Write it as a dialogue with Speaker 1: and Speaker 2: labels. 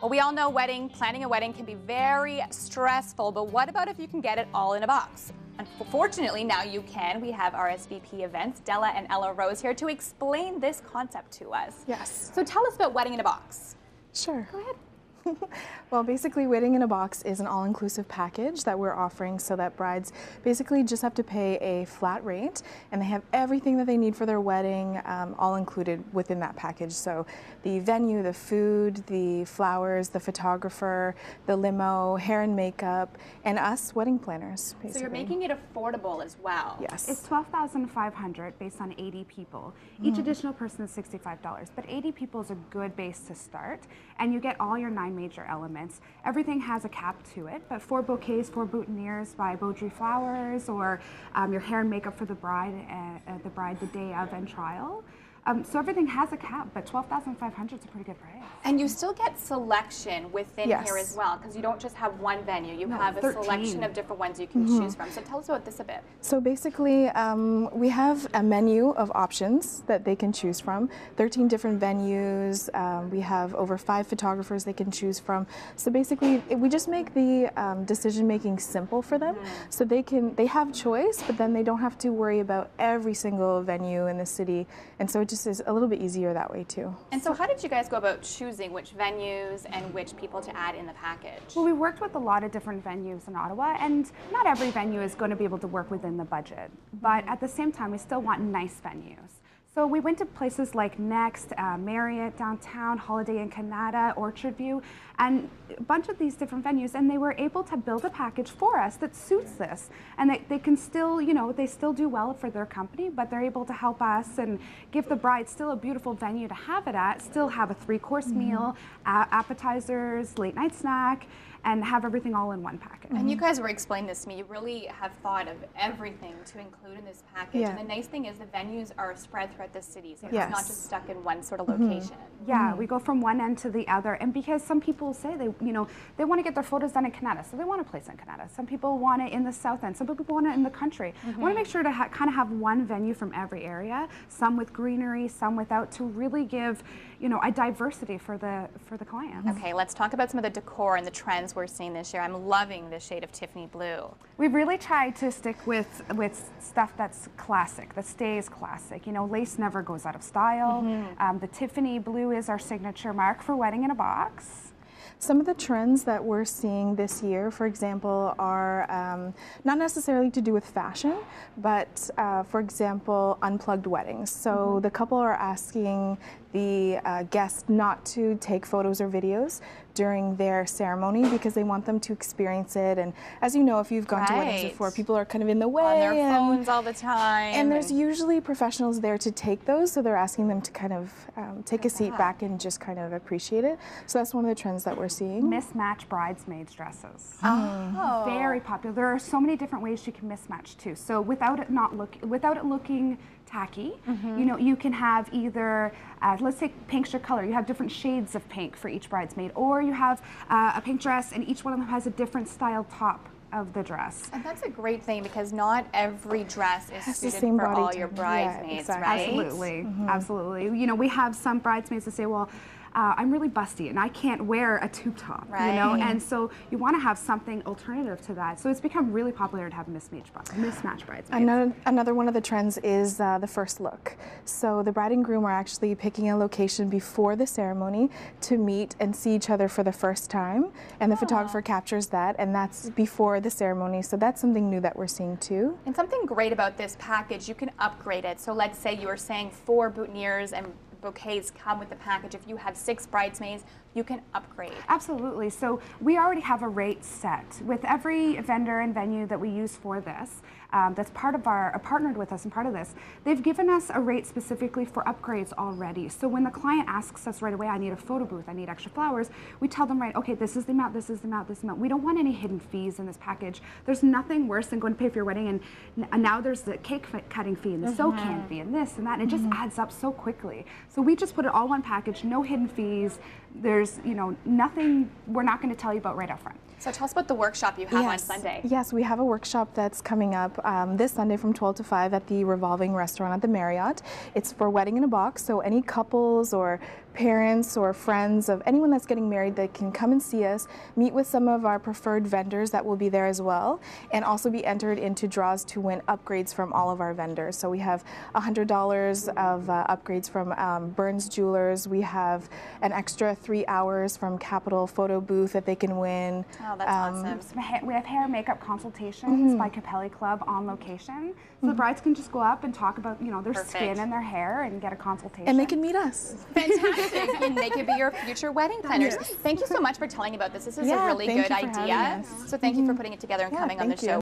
Speaker 1: Well, we all know planning a wedding can be very stressful, but what about if you can get it all in a box? Unfortunately, now you can. We have our SVP events, Della and Ella Rose, here to explain this concept to us.
Speaker 2: Yes.
Speaker 1: So tell us about Wedding in a Box.
Speaker 2: Sure.
Speaker 1: Go ahead.
Speaker 2: Well, basically, Wedding in a Box is an all-inclusive package that we're offering so that brides basically just have to pay a flat rate and they have everything that they need for their wedding all included within that package. So the venue, the food, the flowers, the photographer, the limo, hair and makeup, and us wedding planners, basically.
Speaker 1: So you're making it affordable as well.
Speaker 2: Yes.
Speaker 3: It's $12,500 based on 80 people. Each additional person is $65, but 80 people is a good base to start, and you get all your 9 major elements. Everything has a cap to it, but 4 bouquets, 4 boutonnieres by Beaudry Flowers, or your hair and makeup for the bride the day of and trial. So everything has a cap, but $12,500 is a pretty good price.
Speaker 1: And you still get selection within
Speaker 2: Yes.
Speaker 1: here as well, because you don't just have one venue. You
Speaker 3: No,
Speaker 1: have a
Speaker 3: 13.
Speaker 1: selection of different ones you can choose from. So tell us about this a bit.
Speaker 2: So basically, we have a menu of options that they can choose from. 13 different venues. We have over 5 photographers they can choose from. So basically, we just make the decision making simple for them, so they have choice, but then they don't have to worry about every single venue in the city. And so it just is a little bit easier that way too.
Speaker 1: And so how did you guys go about choosing which venues and which people to add in the package?
Speaker 3: Well, we worked with a lot of different venues in Ottawa, and not every venue is going to be able to work within the budget. But at the same time, we still want nice venues. So we went to places like Next, Marriott downtown, Holiday Inn Canada, Orchard View, and a bunch of these different venues, and they were able to build a package for us that suits this. And they can still, they still do well for their company, but they're able to help us and give the bride still a beautiful venue to have it at, still have a 3-course meal, appetizers, late night snack, and have everything all in one package.
Speaker 1: And you guys were explaining this to me. You really have thought of everything to include in this package.
Speaker 2: Yeah.
Speaker 1: And the nice thing is the venues are spread throughout the city, so
Speaker 2: Yes.
Speaker 1: it's not just stuck in one sort of location.
Speaker 3: Yeah, we go from one end to the other, and because some people say they want to get their photos done in Canada, so they want a place in Canada. Some people want it in the south end. Some people want it in the country. We want to make sure to kind of have one venue from every area, some with greenery, some without, to really give a diversity for the clients.
Speaker 1: Okay, let's talk about some of the decor and the trends we're seeing this year. I'm loving this shade of Tiffany blue.
Speaker 3: We've really tried to stick with stuff that's classic, that stays classic. Lace never goes out of style. The Tiffany blue is our signature mark for Wedding in a Box.
Speaker 2: Some of the trends that we're seeing this year, for example, are not necessarily to do with fashion, but for example, unplugged weddings. So the couple are asking the guests not to take photos or videos during their ceremony because they want them to experience it. And as you know, if you've gone to weddings before, people are kind of in the way.
Speaker 1: On their phones all the time.
Speaker 2: And there's usually professionals there to take those, so they're asking them to kind of take a seat back and just kind of appreciate it. So that's one of the trends that we're seeing.
Speaker 3: Mismatch bridesmaids dresses.
Speaker 1: Oh.
Speaker 3: Very popular. There are so many different ways you can mismatch too. So without it looking tacky, you can have either, let's say pink's your color. You have different shades of pink for each bridesmaid, or you have a pink dress and each one of them has a different style top of the dress.
Speaker 1: And that's a great thing because not every dress is suited
Speaker 2: same
Speaker 1: for
Speaker 2: body
Speaker 1: all your
Speaker 2: type.
Speaker 1: bridesmaids,
Speaker 2: Yeah, exactly.
Speaker 1: right?
Speaker 3: Absolutely, absolutely. We have some bridesmaids that say, well, I'm really busty and I can't wear a tube top,
Speaker 1: Right.
Speaker 3: and so you want to have something alternative to that. So it's become really popular to have mismatch bridesmaids.
Speaker 2: Another one of the trends is the first look. So the bride and groom are actually picking a location before the ceremony to meet and see each other for the first time, and the photographer captures that, and that's before the ceremony. So that's something new that we're seeing too.
Speaker 1: And something great about this package, you can upgrade it. So let's say you were saying 4 boutonnieres and bouquets come with the package. If you have 6 bridesmaids, you can upgrade.
Speaker 3: Absolutely. So we already have a rate set with every vendor and venue that we use for this. That's partnered with us and part of this. They've given us a rate specifically for upgrades already. So when the client asks us right away, I need a photo booth, I need extra flowers, we tell them, right, okay, this is the amount, this is the amount, this is the amount. We don't want any hidden fees in this package. There's nothing worse than going to pay for your wedding and now there's the cake cutting fee and the sew can fee and this and that, and it just adds up so quickly. So we just put it all one package, no hidden fees. There's, nothing we're not going to tell you about right up front.
Speaker 1: So tell us about the workshop you have on Sunday.
Speaker 2: Yes, we have a workshop that's coming up this Sunday from 12 to 5 at the Revolving Restaurant at the Marriott. It's for Wedding in a Box, so any couples or parents or friends of anyone that's getting married, that can come and see us, meet with some of our preferred vendors that will be there as well, and also be entered into draws to win upgrades from all of our vendors. So we have $100 of upgrades from Burns Jewelers. We have an extra 3 hours from Capital Photo Booth that they can win.
Speaker 1: Oh, that's awesome.
Speaker 3: We have hair and makeup consultations by Capelli Club on location. So the brides can just go up and talk about, you know, their skin and their hair and get a consultation.
Speaker 2: And they can meet us.
Speaker 1: Fantastic. And they could be your future wedding planners.
Speaker 2: Yes.
Speaker 1: Thank you so much for telling me about this. This is a
Speaker 2: Yeah,
Speaker 1: really
Speaker 2: thank
Speaker 1: good
Speaker 2: you for having
Speaker 1: idea.
Speaker 2: us.
Speaker 1: So thank you for putting it together and
Speaker 2: Yeah,
Speaker 1: coming on the
Speaker 2: thank you.
Speaker 1: show.